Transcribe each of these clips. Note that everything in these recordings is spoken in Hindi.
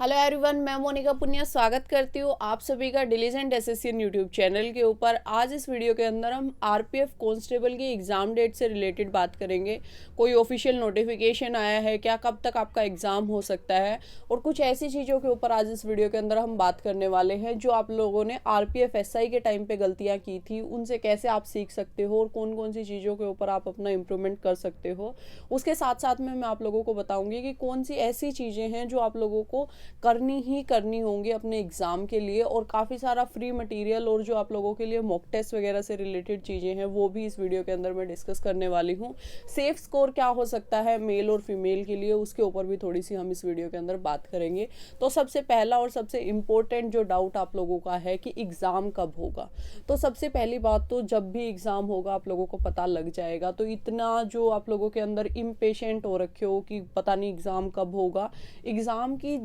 हेलो एवरीवन, मैं मोनिका पुनिया स्वागत करती हूँ आप सभी का डिलीजेंट एसएससी यूट्यूब चैनल के ऊपर। आज इस वीडियो के अंदर हम आरपीएफ कांस्टेबल की एग्ज़ाम डेट से रिलेटेड बात करेंगे। कोई ऑफिशियल नोटिफिकेशन आया है क्या, कब तक आपका एग्ज़ाम हो सकता है, और कुछ ऐसी चीज़ों के ऊपर आज इस वीडियो के अंदर हम बात करने वाले हैं जो आप लोगों ने आरपीएफ एसआई के टाइम पर गलतियाँ की थी, उनसे कैसे आप सीख सकते हो और कौन कौन सी चीज़ों के ऊपर आप अपना इम्प्रूवमेंट कर सकते हो। उसके साथ साथ में मैं आप लोगों को बताऊँगी कि कौन सी ऐसी चीज़ें हैं जो आप लोगों को करनी होंगी अपने एग्ज़ाम के लिए, और काफ़ी सारा फ्री मटेरियल और जो आप लोगों के लिए मॉक टेस्ट वगैरह से रिलेटेड चीज़ें हैं वो भी इस वीडियो के अंदर मैं डिस्कस करने वाली हूँ। सेफ स्कोर क्या हो सकता है मेल और फीमेल के लिए, उसके ऊपर भी थोड़ी सी हम इस वीडियो के अंदर बात करेंगे। तो सबसे पहला और सबसे इम्पोर्टेंट जो डाउट आप लोगों का है कि एग्ज़ाम कब होगा, तो सबसे पहली बात तो जब भी एग्ज़ाम होगा आप लोगों को पता लग जाएगा। तो इतना जो आप लोगों के अंदर इम्पेशेंट हो रखे हो कि पता नहीं एग्ज़ाम कब होगा, एग्ज़ाम की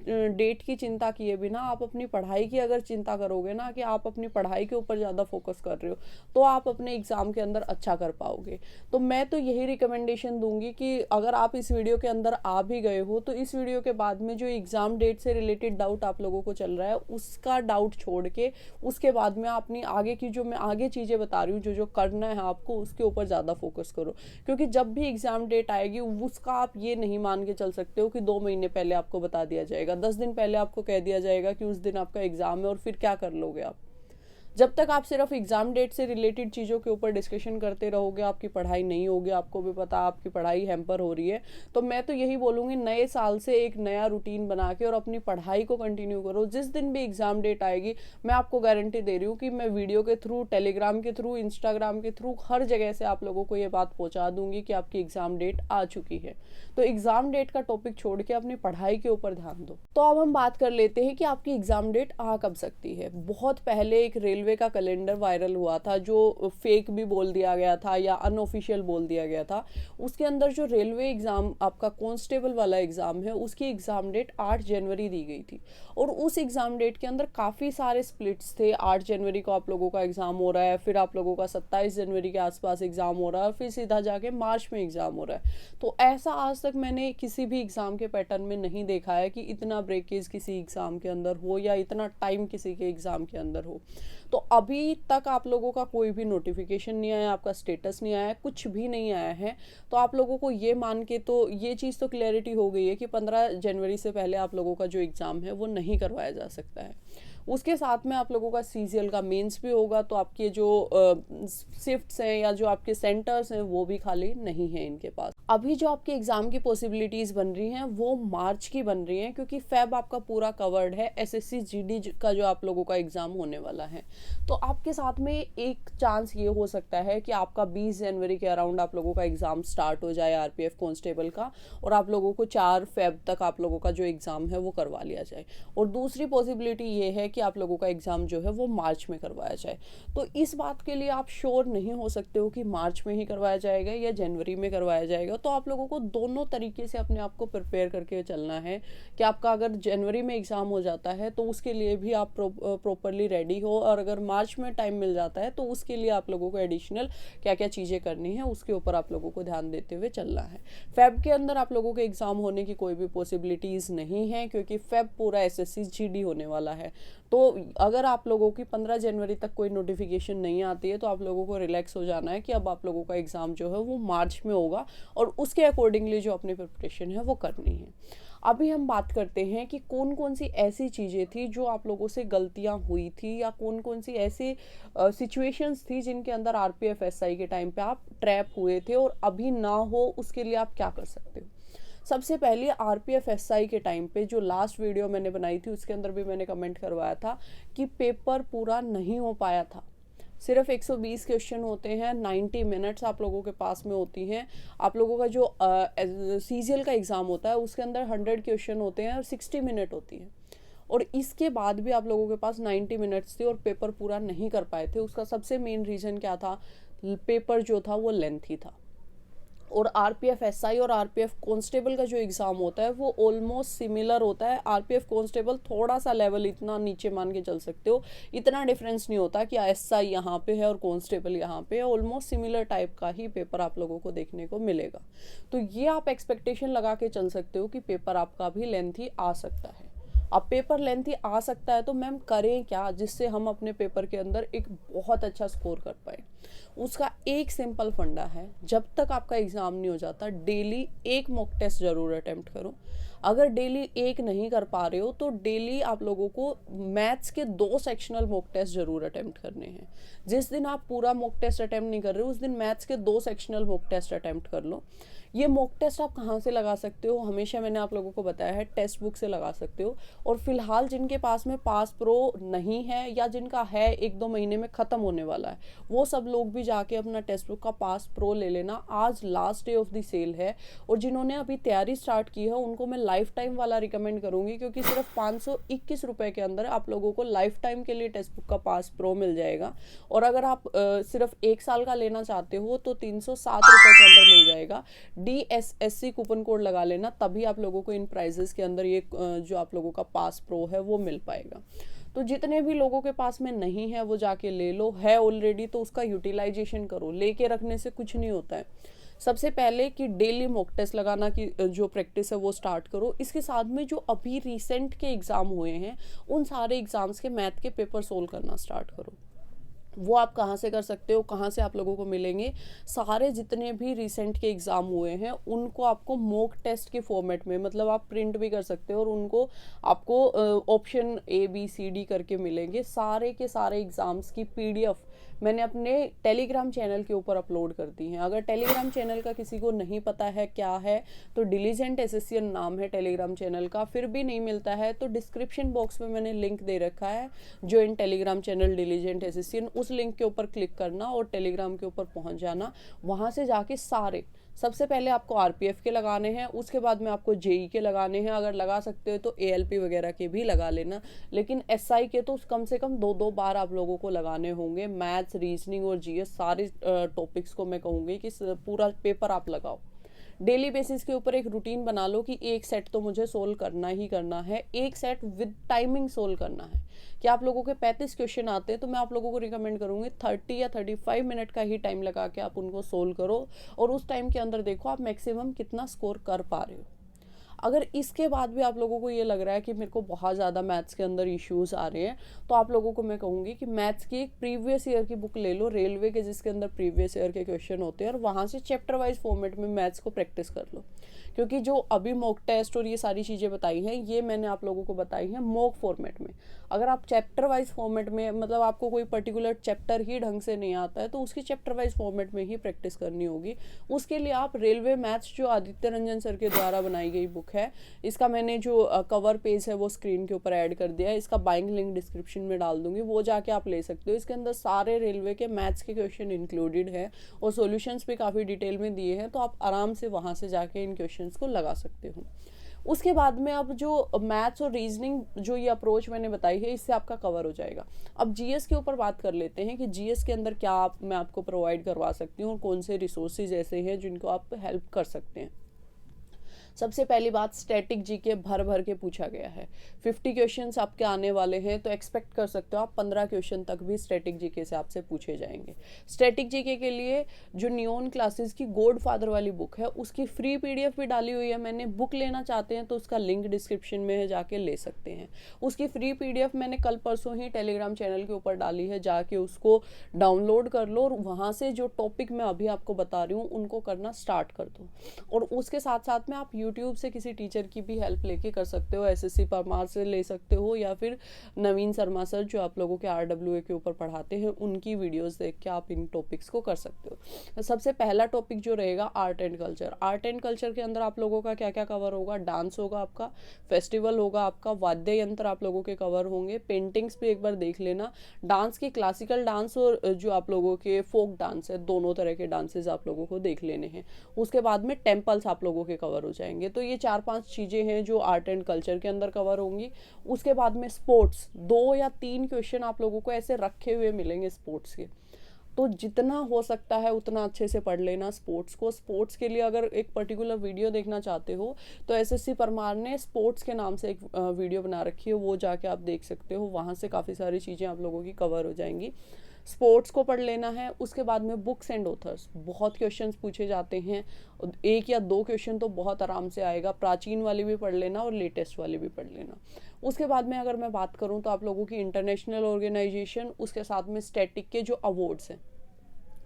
डेट की चिंता किए बिना आप अपनी पढ़ाई की अगर चिंता करोगे ना, कि आप अपनी पढ़ाई के ऊपर ज़्यादा फोकस कर रहे हो, तो आप अपने एग्ज़ाम के अंदर अच्छा कर पाओगे। तो मैं तो यही रिकमेंडेशन दूंगी कि अगर आप इस वीडियो के अंदर आ भी गए हो तो इस वीडियो के बाद में जो एग्ज़ाम डेट से रिलेटेड डाउट आप लोगों को चल रहा है उसका डाउट छोड़ के उसके बाद में अपनी आगे की जो मैं आगे चीज़ें बता रही हूँ जो जो करना है आपको उसके ऊपर ज़्यादा फोकस करो। क्योंकि जब भी एग्ज़ाम डेट आएगी उसका आप ये नहीं मान के चल सकते हो कि 2 महीने पहले आपको बता दिया जाएगा, 10 दिन पहले आपको कह दिया जाएगा कि उस दिन आपका एग्ज़ाम है, और फिर क्या कर लोगे आप। जब तक आप सिर्फ एग्ज़ाम डेट से रिलेटेड चीज़ों के ऊपर डिस्कशन करते रहोगे आपकी पढ़ाई नहीं होगी। आपको भी पता आपकी पढ़ाई हैम्पर हो रही है। तो मैं तो यही बोलूँगी नए साल से एक नया रूटीन बना के और अपनी पढ़ाई को कंटिन्यू करो। जिस दिन भी एग्ज़ाम डेट आएगी मैं आपको गारंटी दे रही हूँ कि मैं वीडियो के थ्रू, टेलीग्राम के थ्रू, इंस्टाग्राम के थ्रू हर जगह से आप लोगों को ये बात पहुँचा दूंगी कि आपकी एग्ज़ाम डेट आ चुकी है। तो एग्ज़ाम डेट का टॉपिक छोड़ के अपनी पढ़ाई के ऊपर ध्यान दो। तो अब हम बात कर लेते हैं कि आपकी एग्ज़ाम डेट आ कब सकती है। बहुत पहले एक रेलवे का कैलेंडर वायरल हुआ था जो फेक भी बोल दिया गया था या अनऑफिशियल बोल दिया गया था। उसके अंदर जो रेलवे एग्ज़ाम आपका कांस्टेबल वाला एग्ज़ाम है उसकी एग्ज़ाम डेट 8 जनवरी दी गई थी, और उस एग्ज़ाम डेट के अंदर काफ़ी सारे स्प्लिट्स थे। 8 जनवरी को आप लोगों का एग्ज़ाम हो रहा है, फिर आप लोगों का 27 जनवरी के आसपास एग्ज़ाम हो रहा है, और फिर सीधा जाके मार्च में एग्ज़ाम हो रहा है। तो ऐसा आज तक मैंने किसी भी एग्ज़ाम के पैटर्न में नहीं देखा है कि इतना ब्रेकेज किसी एग्ज़ाम के अंदर हो या इतना टाइम किसी के एग्ज़ाम के अंदर हो। तो अभी तक आप लोगों का कोई भी नोटिफिकेशन नहीं आया, आपका स्टेटस नहीं आया, कुछ भी नहीं आया है। तो आप लोगों को ये मान के तो ये चीज़ तो क्लैरिटी हो गई है कि 15 जनवरी से पहले आप लोगों का जो एग्ज़ाम है वो नहीं करवाया जा सकता है। उसके साथ में आप लोगों का सीजीएल का मेंस भी होगा, तो आपके जो शिफ्ट्स हैं या जो आपके सेंटर्स हैं वो भी खाली नहीं है इनके पास। अभी जो आपके एग्ज़ाम की पॉसिबिलिटीज़ बन रही हैं वो मार्च की बन रही हैं, क्योंकि फेब आपका पूरा कवर्ड है। एसएससी जीडी का जो आप लोगों का एग्ज़ाम होने वाला है, तो आपके साथ में एक चांस ये हो सकता है कि आपका 20 जनवरी के अराउंड आप लोगों का एग्ज़ाम स्टार्ट हो जाए आरपीएफ कांस्टेबल का, और आप लोगों को 4 फेब तक आप लोगों का जो एग्ज़ाम है वो करवा लिया जाए। और दूसरी पॉसिबिलिटी ये है कि आप लोगों का एग्ज़ाम जो है वो मार्च में करवाया जाए। तो इस बात के लिए आप श्योर नहीं हो सकते हो कि मार्च में ही करवाया जाएगा या जनवरी में करवाया जाएगा। तो आप लोगों को दोनों तरीके से अपने आप को प्रिपेयर करके चलना है कि आपका अगर जनवरी में एग्ज़ाम हो जाता है तो उसके लिए भी आप प्रॉपरली रेडी हो, और अगर मार्च में टाइम मिल जाता है तो उसके लिए आप लोगों को एडिशनल क्या क्या चीज़ें करनी है उसके ऊपर आप लोगों को ध्यान देते हुए चलना है। फेब के अंदर आप लोगों के एग्ज़ाम होने की कोई भी पॉसिबिलिटीज़ नहीं है, क्योंकि फेब पूरा एसएससी जीडी होने वाला है। तो अगर आप लोगों की 15 जनवरी तक कोई नोटिफिकेशन नहीं आती है तो आप लोगों को रिलैक्स हो जाना है कि अब आप लोगों का एग्ज़ाम जो है वो मार्च में होगा, और उसके अकॉर्डिंगली जो अपनी प्रिपरेशन है वो करनी है। अभी हम बात करते हैं कि कौन कौन सी ऐसी चीज़ें थी जो आप लोगों से गलतियां हुई थी, या कौन कौन सी ऐसी सिचुएशंस थी जिनके अंदर आरपीएफ एसआई के टाइम पे आप ट्रैप हुए थे, और अभी ना हो उसके लिए आप क्या कर सकते हो। सबसे पहले आरपीएफ एसआई के टाइम पे जो लास्ट वीडियो मैंने बनाई थी उसके अंदर भी मैंने कमेंट करवाया था कि पेपर पूरा नहीं हो पाया था। सिर्फ 120 क्वेश्चन होते हैं, 90 मिनट्स आप लोगों के पास में होती हैं। आप लोगों का जो सीजीएल का एग्ज़ाम होता है उसके अंदर 100 क्वेश्चन होते हैं और 60 मिनट होती है, और इसके बाद भी आप लोगों के पास 90 मिनट्स थे और पेपर पूरा नहीं कर पाए थे। उसका सबसे मेन रीज़न क्या था, पेपर जो था वो लेंथी था। और आरपीएफ एसआई और आरपीएफ कांस्टेबल का जो एग्ज़ाम होता है वो ऑलमोस्ट सिमिलर होता है। आरपीएफ कांस्टेबल थोड़ा सा लेवल इतना नीचे मान के चल सकते हो, इतना डिफरेंस नहीं होता कि एसआई यहाँ पे है और कांस्टेबल यहाँ पे है। ऑलमोस्ट सिमिलर टाइप का ही पेपर आप लोगों को देखने को मिलेगा। तो ये आप एक्सपेक्टेशन लगा के चल सकते हो कि पेपर आपका भी लेंथी आ सकता है। अब पेपर लेंथी आ सकता है तो मैम करें क्या जिससे हम अपने पेपर के अंदर एक बहुत अच्छा स्कोर कर पाए। उसका एक सिंपल फंडा है, जब तक आपका एग्ज़ाम नहीं हो जाता डेली एक मॉक टेस्ट ज़रूर अटेम्प्ट करो। अगर डेली एक नहीं कर पा रहे हो तो डेली आप लोगों को मैथ्स के 2 सेक्शनल मॉक टेस्ट ज़रूर अटेम्प्ट करने हैं। जिस दिन आप पूरा मॉक टेस्ट अटेम्प्ट नहीं कर रहे हो उस दिन मैथ्स के 2 सेक्शनल मॉक टेस्ट अटेम्प्ट कर लो। ये मॉक टेस्ट आप कहाँ से लगा सकते हो, हमेशा मैंने आप लोगों को बताया है टेक्स्ट बुक से लगा सकते हो। और फिलहाल जिनके पास में पास प्रो नहीं है या जिनका है 1-2 महीने में ख़त्म होने वाला है, वो सब लोग भी जाके अपना टेक्स्ट बुक का पास प्रो ले लेना। आज last day of the sale है और जिन्होंने अभी तैयारी स्टार्ट की है उनको मैं लाइफ टाइम वाला रिकमेंड करूँगी, क्योंकि सिर्फ 521 रुपये के अंदर आप लोगों को लाइफ टाइम के लिए टेक्स्ट बुक का पास प्रो मिल जाएगा। और अगर आप सिर्फ 1 साल का लेना चाहते हो तो 307 रुपये के अंदर मिल जाएगा। DSSC कूपन कोड लगा लेना, तभी आप लोगों को इन प्राइजेस के अंदर ये जो आप लोगों का पास प्रो है वो मिल पाएगा। तो जितने भी लोगों के पास में नहीं है वो जाके ले लो, है ऑलरेडी तो उसका यूटिलाइजेशन करो, लेके रखने से कुछ नहीं होता है। सबसे पहले कि डेली मॉक टेस्ट लगाना की जो प्रैक्टिस है वो स्टार्ट करो। इसके साथ में जो अभी रिसेंट के एग्ज़ाम हुए हैं उन सारे एग्ज़ाम्स के मैथ के पेपर सोल्व करना स्टार्ट करो। वो आप कहाँ से कर सकते हो, कहाँ से आप लोगों को मिलेंगे, सारे जितने भी रिसेंट के एग्ज़ाम हुए हैं उनको आपको मॉक टेस्ट के फॉर्मेट में, मतलब आप प्रिंट भी कर सकते हो और उनको आपको ऑप्शन ABCD करके मिलेंगे। सारे के सारे एग्ज़ाम्स की PDF मैंने अपने टेलीग्राम चैनल के ऊपर अपलोड कर दी हैं। अगर टेलीग्राम चैनल का किसी को नहीं पता है क्या है तो डिलीजेंट एसेसियन नाम है टेलीग्राम चैनल का, फिर भी नहीं मिलता है तो डिस्क्रिप्शन बॉक्स में मैंने लिंक दे रखा है ज्वाइन टेलीग्राम चैनल डिलीजेंट एसेसियन। उस लिंक के ऊपर क्लिक करना और टेलीग्राम के ऊपर पहुंच जाना। वहाँ से जाके सारे, सबसे पहले आपको RPF के लगाने हैं, उसके बाद में आपको JEE के लगाने हैं, अगर लगा सकते हो तो ALP वगैरह के भी लगा लेना, लेकिन SI के तो कम से कम 2-2 बार आप लोगों को लगाने होंगे। मैथ्स, रीजनिंग और GS सारे टॉपिक्स को मैं कहूँगी कि पूरा पेपर आप लगाओ। डेली बेसिस के ऊपर एक रूटीन बना लो कि एक सेट तो मुझे सोल्व करना ही करना है, एक सेट विद टाइमिंग सोल्व करना है। कि आप लोगों के 35 क्वेश्चन आते हैं तो मैं आप लोगों को रिकमेंड करूँगी 30 या 35 मिनट का ही टाइम लगा के आप उनको सोल्व करो और उस टाइम के अंदर देखो आप मैक्सिमम कितना स्कोर कर पा रहे हो। अगर इसके बाद भी आप लोगों को ये लग रहा है कि मेरे को बहुत ज़्यादा मैथ्स के अंदर इश्यूज़ आ रहे हैं तो आप लोगों को मैं कहूँगी कि मैथ्स की एक प्रीवियस ईयर की बुक ले लो, रेलवे के, जिसके अंदर प्रीवियस ईयर के क्वेश्चन होते हैं और वहाँ से चैप्टर वाइज फॉर्मेट में मैथ्स को प्रैक्टिस कर लो। क्योंकि जो अभी मॉक टेस्ट और ये सारी चीज़ें बताई हैं ये मैंने आप लोगों को बताई हैं मॉक फॉर्मेट में। अगर आप चैप्टर वाइज फॉर्मेट में, मतलब आपको कोई पर्टिकुलर चैप्टर ही ढंग से नहीं आता है तो उसकी चैप्टर वाइज फॉर्मेट में ही प्रैक्टिस करनी होगी। उसके लिए आप रेलवे मैथ्स जो आदित्य रंजन सर के द्वारा बनाई गई बुक है, इसका मैंने जो कवर पेज है वो स्क्रीन के ऊपर ऐड कर दिया है, इसका बाइंग लिंक डिस्क्रिप्शन में डाल दूंगी, वो जाके आप ले सकते हो। इसके अंदर सारे रेलवे के मैथ्स के क्वेश्चन इंक्लूडेड है और सॉल्यूशंस भी काफ़ी डिटेल में दिए हैं, तो आप आराम से वहाँ से जाके इन क्वेश्चंस को लगा सकते हो। उसके बाद में अब जो मैथ्स और रीजनिंग जो ये अप्रोच मैंने बताई है इससे आपका कवर हो जाएगा। अब GS के ऊपर बात कर लेते हैं कि GS के अंदर क्या मैं आपको प्रोवाइड करवा सकती हूँ और कौन से रिसोर्सेज ऐसे हैं जिनको आप हेल्प कर सकते हैं। सबसे पहली बात, स्टैटिक GK भर भर के पूछा गया है। 50 क्वेश्चंस आपके आने वाले हैं तो एक्सपेक्ट कर सकते हो आप 15 क्वेश्चन तक भी स्टैटिक GK से आपसे पूछे जाएंगे। स्टैटिक GK के लिए जो नियॉन क्लासेस की गॉड फादर वाली बुक है उसकी फ्री PDF भी डाली हुई है मैंने। बुक लेना चाहते हैं तो उसका लिंक डिस्क्रिप्शन में है, जाके ले सकते हैं। उसकी फ्री PDF मैंने कल परसों ही टेलीग्राम चैनल के ऊपर डाली है, जाके उसको डाउनलोड कर लो और वहाँ से जो टॉपिक मैं अभी आपको बता रही हूँ उनको करना स्टार्ट कर दो। और उसके साथ साथ में आप यूट्यूब से किसी टीचर की भी हेल्प लेके कर सकते हो, SSC परमार से ले सकते हो या फिर नवीन शर्मा सर जो आप लोगों के RWA के ऊपर पढ़ाते हैं उनकी वीडियोस देख के आप इन टॉपिक्स को कर सकते हो। सबसे पहला टॉपिक जो रहेगा art and culture. Art and culture के अंदर आप लोगों का क्या क्या कवर होगा, डांस होगा आपका, फेस्टिवल होगा आपका, वाद्य यंत्र आप लोगों के कवर होंगे, पेंटिंग्स भी एक बार देख लेना, डांस की क्लासिकल डांस और जो आप लोगों के फोक डांस है, दोनों तरह के डांसेस आप लोगों को देख लेने हैं। उसके बाद में टेम्पल्स आप लोगों के कवर हो जाएंगे। तो ये 4-5 चीज़ें हैं जो आर्ट एंड कल्चर के अंदर कवर होंगी। उसके बाद में स्पोर्ट्स, 2 या 3 क्वेश्चन आप लोगों को ऐसे रखे हुए मिलेंगे स्पोर्ट्स के, तो जितना हो सकता है उतना अच्छे से पढ़ लेना स्पोर्ट्स को। स्पोर्ट्स के लिए अगर एक पर्टिकुलर वीडियो देखना चाहते हो तो SSC परमार ने स्पोर्ट्स के नाम से एक वीडियो बना रखी है, वो जाके आप देख सकते हो, वहाँ से काफ़ी सारी चीज़ें आप लोगों की कवर हो जाएंगी। स्पोर्ट्स को पढ़ लेना है। उसके बाद में बुक्स एंड ऑथर्स, बहुत क्वेश्चंस पूछे जाते हैं, 1 या 2 क्वेश्चन तो बहुत आराम से आएगा, प्राचीन वाली भी पढ़ लेना और लेटेस्ट वाली भी पढ़ लेना। उसके बाद में अगर मैं बात करूँ तो आप लोगों की इंटरनेशनल ऑर्गेनाइजेशन, उसके साथ में स्टैटिक के जो अवार्ड्स हैं,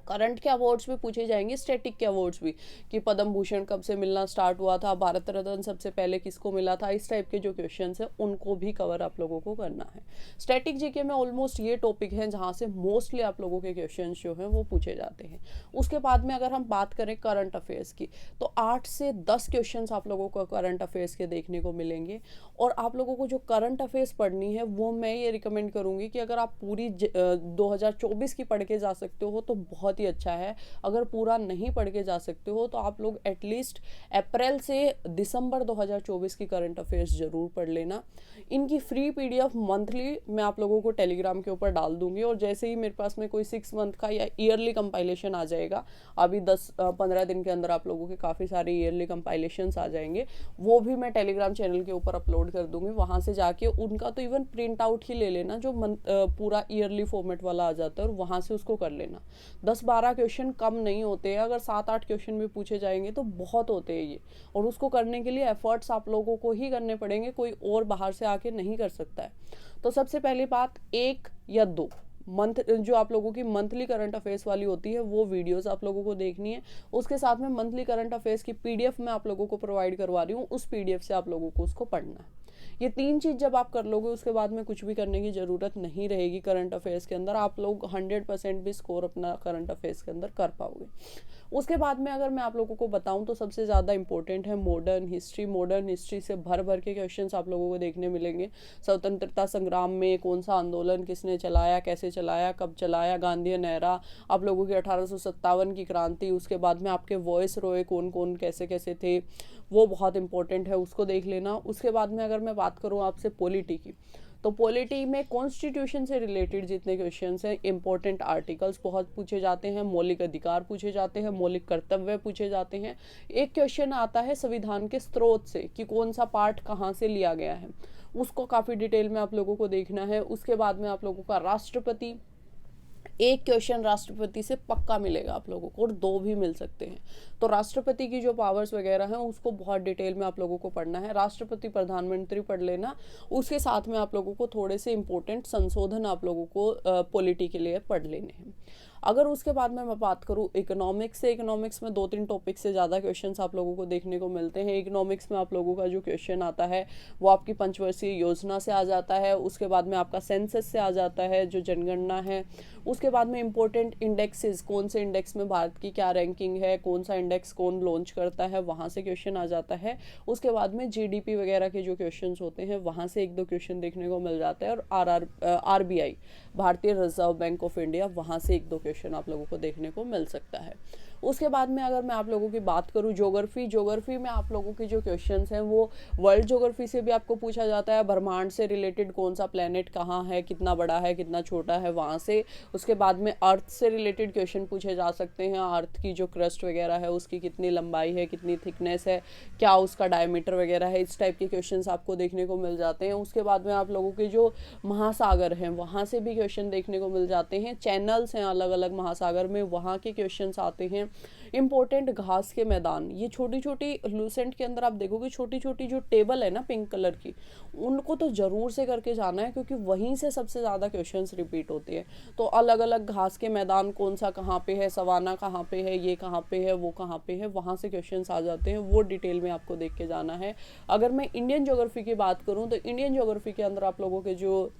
करंट के अवार्ड्स भी पूछे जाएंगे, स्टैटिक के अवार्ड्स भी, कि पद्म भूषण कब से मिलना स्टार्ट हुआ था, भारत रत्न सबसे पहले किसको मिला था, इस टाइप के जो क्वेश्चंस हैं उनको भी कवर आप लोगों को करना है। स्टैटिक जीके में ऑलमोस्ट ये टॉपिक हैं जहाँ से मोस्टली आप लोगों के क्वेश्चंस जो हैं वो पूछे जाते हैं। उसके बाद में अगर हम बात करें करंट अफेयर्स की, तो 8 से 10 क्वेश्चंस आप लोगों को करंट अफेयर्स के देखने को मिलेंगे। और आप लोगों को जो करंट अफेयर्स पढ़नी है वो मैं ये रिकमेंड करूँगी कि अगर आप पूरी 2024 की पढ़ के जा सकते हो तो बहुत ही अच्छा है। अगर पूरा नहीं पढ़ के जा सकते हो तो आप लोग एटलीस्ट अप्रैल से दिसंबर 2024 की करंट अफेयर्स जरूर पढ़ लेना। इनकी फ्री पीडीएफ मंथली मैं आप लोगों को टेलीग्राम के ऊपर डाल दूंगी, और जैसे ही मेरे पास में कोई 6 मंथ का या ईयरली कंपाइलेशन आ जाएगा, अभी 10-15 दिन के अंदर आप लोगों के काफ़ी सारे ईयरली कंपाइलेशन आ जाएंगे, वो भी मैं टेलीग्राम चैनल के ऊपर अपलोड कर दूंगी। वहाँ से जाके उनका तो इवन प्रिंट आउट ही ले लेना, जो पूरा ईयरली फॉर्मेट वाला आ जाता है, और वहाँ से उसको कर लेना। 10-12 क्वेश्चन कम नहीं होते हैं, अगर 7-8 क्वेश्चन भी पूछे जाएंगे तो बहुत होते हैं ये, और उसको करने के लिए एफर्ट्स आप लोगों को ही करने पड़ेंगे, कोई और बाहर से आके नहीं कर सकता है। तो सबसे पहली बात, 1 या 2 मंथ जो आप लोगों की मंथली करंट अफेयर्स वाली होती है वो वीडियोस आप लोगों को देखनी है। उसके साथ में मंथली करंट अफेयर्स की पीडीएफ मैं आप लोगों को प्रोवाइड करवा रही हूँ, उस पीडीएफ से आप लोगों को उसको पढ़ना है। ये 3 चीज़ जब आप कर लोगे उसके बाद में कुछ भी करने की ज़रूरत नहीं रहेगी। करंट अफेयर्स के अंदर आप लोग 100% भी स्कोर अपना करंट अफेयर्स के अंदर कर पाओगे। उसके बाद में अगर मैं आप लोगों को बताऊं तो सबसे ज़्यादा इंपॉर्टेंट है मॉडर्न हिस्ट्री। मॉडर्न हिस्ट्री से भर भर के क्वेश्चंस आप लोगों को देखने मिलेंगे। स्वतंत्रता संग्राम में कौन सा आंदोलन किसने चलाया, कैसे चलाया, कब चलाया, गांधी एरा, आप लोगों की 1857 की क्रांति, उसके बाद में आपके वॉइस रॉय कौन कौन कैसे कैसे थे, वो बहुत इंपॉर्टेंट है, उसको देख लेना। उसके बाद में अगर मैं बात करूँ आपसे पॉलिटी की, तो पॉलिटी में कॉन्स्टिट्यूशन से रिलेटेड जितने क्वेश्चंस हैं, इंपॉर्टेंट आर्टिकल्स बहुत पूछे जाते हैं, मौलिक अधिकार पूछे जाते हैं, मौलिक कर्तव्य पूछे जाते हैं। एक क्वेश्चन आता है संविधान के स्रोत से कि कौन सा पार्ट कहाँ से लिया गया है, उसको काफ़ी डिटेल में आप लोगों को देखना है। उसके बाद में आप लोगों का राष्ट्रपति, एक क्वेश्चन राष्ट्रपति से पक्का मिलेगा आप लोगों को, और 2 भी मिल सकते हैं। तो राष्ट्रपति की जो पावर्स वगैरह हैं उसको बहुत डिटेल में आप लोगों को पढ़ना है। राष्ट्रपति प्रधानमंत्री पढ़ लेना, उसके साथ में आप लोगों को थोड़े से इंपॉर्टेंट संशोधन आप लोगों को पॉलिटी के लिए पढ़ लेने हैं। अगर उसके बाद में मैं बात करूँ इकोनॉमिक्स से, इकोनॉमिक्स में 2-3 टॉपिक से ज़्यादा क्वेश्चंस आप लोगों को देखने को मिलते हैं। इकोनॉमिक्स में आप लोगों का जो क्वेश्चन आता है वो आपकी पंचवर्षीय योजना से आ जाता है, उसके बाद में आपका सेंसस से आ जाता है जो जनगणना है, उसके बाद में इंपॉर्टेंट इंडेक्सेस, कौन से इंडेक्स में भारत की क्या रैंकिंग है, कौन सा इंडेक्स कौन लॉन्च करता है, वहाँ से क्वेश्चन आ जाता है। उसके बाद में जीडीपी वगैरह के जो क्वेश्चन होते हैं वहाँ से 1-2 क्वेश्चन देखने को मिल जाता है, और आरबीआई, भारतीय रिजर्व बैंक ऑफ इंडिया, वहाँ से 1-2 क्वेश्चन आप लोगों को देखने को मिल सकता है। उसके बाद में अगर मैं आप लोगों की बात करूँ ज्योग्राफी में आप लोगों की जो क्वेश्चंस हैं वो वर्ल्ड ज्योग्राफी से भी आपको पूछा जाता है, ब्रह्मांड से रिलेटेड कौन सा प्लेनेट कहाँ है, कितना बड़ा है, कितना छोटा है, वहाँ से। उसके बाद में अर्थ से रिलेटेड क्वेश्चन पूछे जा सकते हैं, अर्थ की जो क्रस्ट वगैरह है उसकी कितनी लंबाई है, कितनी थिकनेस है, क्या उसका डायमीटर वगैरह है, इस टाइप के क्वेश्चन आपको देखने को मिल जाते हैं। उसके बाद में आप लोगों के जो महासागर हैं वहाँ से भी क्वेश्चन देखने को मिल जाते हैं, चैनल्स हैं अलग अलग महासागर में, वहाँ के क्वेश्चन आते हैं। इंपॉर्टेंट घास के मैदान, ये छोटी छोटी लूसेंट के अंदर आप देखोगे छोटी छोटी जो टेबल है ना पिंक कलर की, उनको तो ज़रूर से करके जाना है क्योंकि वहीं से सबसे ज़्यादा क्वेश्चंस रिपीट होते हैं। तो अलग अलग घास के मैदान कौन सा कहाँ पे है, सवाना कहाँ पे है, ये कहाँ पे है, वो कहाँ पे है, वहाँ से क्वेश्चंस आ जाते हैं, वो डिटेल में आपको देख के जाना है। अगर मैं इंडियन ज्योग्राफी की बात करूँ तो इंडियन ज्योग्राफी के अंदर आप लोगों के जो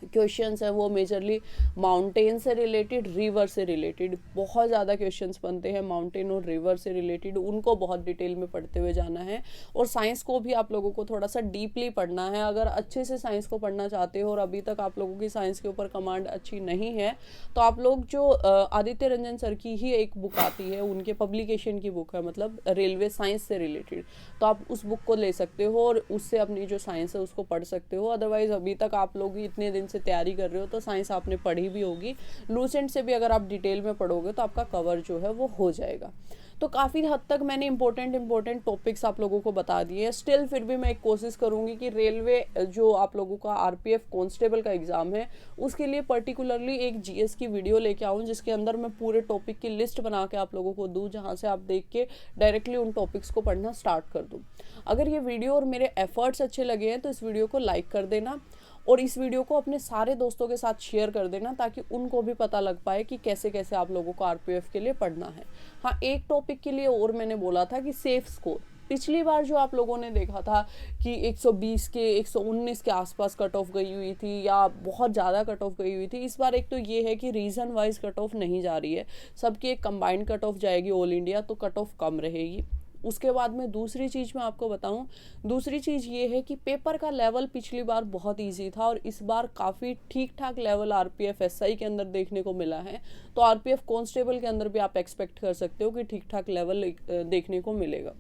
क्वेश्चंस है वो मेजरली माउंटेन से रिलेटेड, रिवर से रिलेटेड बहुत ज़्यादा क्वेश्चंस बनते हैं, माउंटेन और रिवर से रिलेटेड, उनको बहुत डिटेल में पढ़ते हुए जाना है। और साइंस को भी आप लोगों को थोड़ा सा डीपली पढ़ना है। अगर अच्छे से साइंस को पढ़ना चाहते हो और अभी तक आप लोगों की साइंस के ऊपर कमांड अच्छी नहीं है तो आप लोग जो आदित्य रंजन सर की ही एक बुक आती है, उनके पब्लिकेशन की बुक है, मतलब रेलवे साइंस से रिलेटेड, तो आप उस बुक को ले सकते हो और उससे अपनी जो साइंस है उसको पढ़ सकते हो। अदरवाइज अभी तक आप लोग इतने दिन से तैयारी कर रहे हो तो साइंस आपने पढ़ी भी होगी, लूसेंट से भी अगर आप डिटेल में पढ़ोगे तो आपका कवर जो है वो हो जाएगा। तो काफ़ी हद तक मैंने इंपॉर्टेंट टॉपिक्स आप लोगों को बता दिए हैं। स्टिल फिर भी मैं एक कोशिश करूँगी कि रेलवे जो आप लोगों का आरपीएफ कांस्टेबल का एग्ज़ाम है उसके लिए पर्टिकुलरली एक जीएस की वीडियो लेके आऊँ, जिसके अंदर मैं पूरे टॉपिक की लिस्ट बना के आप लोगों को दूँ, जहाँ से आप देख के डायरेक्टली उन टॉपिक्स को पढ़ना स्टार्ट कर दूँ। अगर ये वीडियो और मेरे एफर्ट्स अच्छे लगे हैं तो इस वीडियो को लाइक कर देना और इस वीडियो को अपने सारे दोस्तों के साथ शेयर कर देना, ताकि उनको भी पता लग पाए कि कैसे कैसे आप लोगों को आरपीएफ के लिए पढ़ना है। हाँ, एक टॉपिक के लिए और मैंने बोला था कि सेफ स्कोर। पिछली बार जो आप लोगों ने देखा था कि 120 के 119 के आसपास कट ऑफ गई हुई थी या बहुत ज़्यादा कट ऑफ गई हुई थी, इस बार एक तो ये है कि रीजन वाइज कट ऑफ नहीं जा रही है, सबकी एक कंबाइंड कट ऑफ जाएगी ऑल इंडिया, तो कट ऑफ कम रहेगी। उसके बाद में दूसरी चीज़ मैं आपको बताऊं, दूसरी चीज़ ये है कि पेपर का लेवल पिछली बार बहुत इजी था और इस बार काफ़ी ठीक ठाक लेवल आरपीएफ एसआई के अंदर देखने को मिला है। तो आरपीएफ कांस्टेबल के अंदर भी आप एक्सपेक्ट कर सकते हो कि ठीक ठाक लेवल देखने को मिलेगा।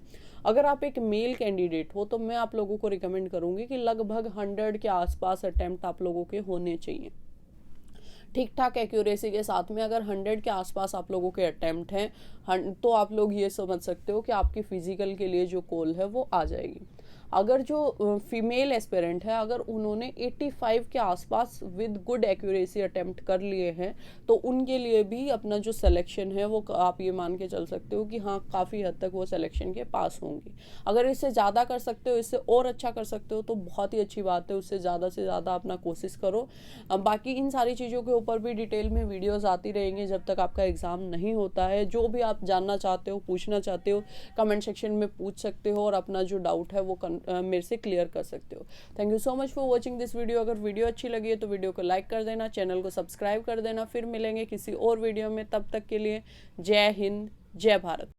अगर आप एक मेल कैंडिडेट हो तो मैं आप लोगों को रिकमेंड करूँगी कि लगभग 100 के आसपास अटैम्प्ट आप लोगों के होने चाहिए। ठीक ठाक एक्यूरेसी के साथ में अगर 100 के आसपास आप लोगों के अटैम्प्ट हैं तो आप लोग ये समझ सकते हो कि आपकी फिजिकल के लिए जो कॉल है वो आ जाएगी। अगर जो फीमेल एस्पिरेंट है, अगर उन्होंने 85 के आसपास विद गुड एक्यूरेसी अटेम्प्ट कर लिए हैं तो उनके लिए भी अपना जो सिलेक्शन है वो आप ये मान के चल सकते हो कि हाँ काफ़ी हद तक वो सिलेक्शन के पास होंगे। अगर इससे ज़्यादा कर सकते हो, इससे और अच्छा कर सकते हो तो बहुत ही अच्छी बात है, उससे ज़्यादा से ज़्यादा अपना कोशिश करो। बाकी इन सारी चीज़ों के ऊपर भी डिटेल में वीडियोस आती रहेंगी जब तक आपका एग्ज़ाम नहीं होता है। जो भी आप जानना चाहते हो, पूछना चाहते हो, कमेंट सेक्शन में पूछ सकते हो और अपना जो डाउट है वो मेरे से क्लियर कर सकते हो। Thank you so much for watching this video. अगर वीडियो अच्छी लगी है तो वीडियो को लाइक कर देना, चैनल को सब्सक्राइब कर देना। फिर मिलेंगे किसी और वीडियो में, तब तक के लिए जय हिंद, जय भारत।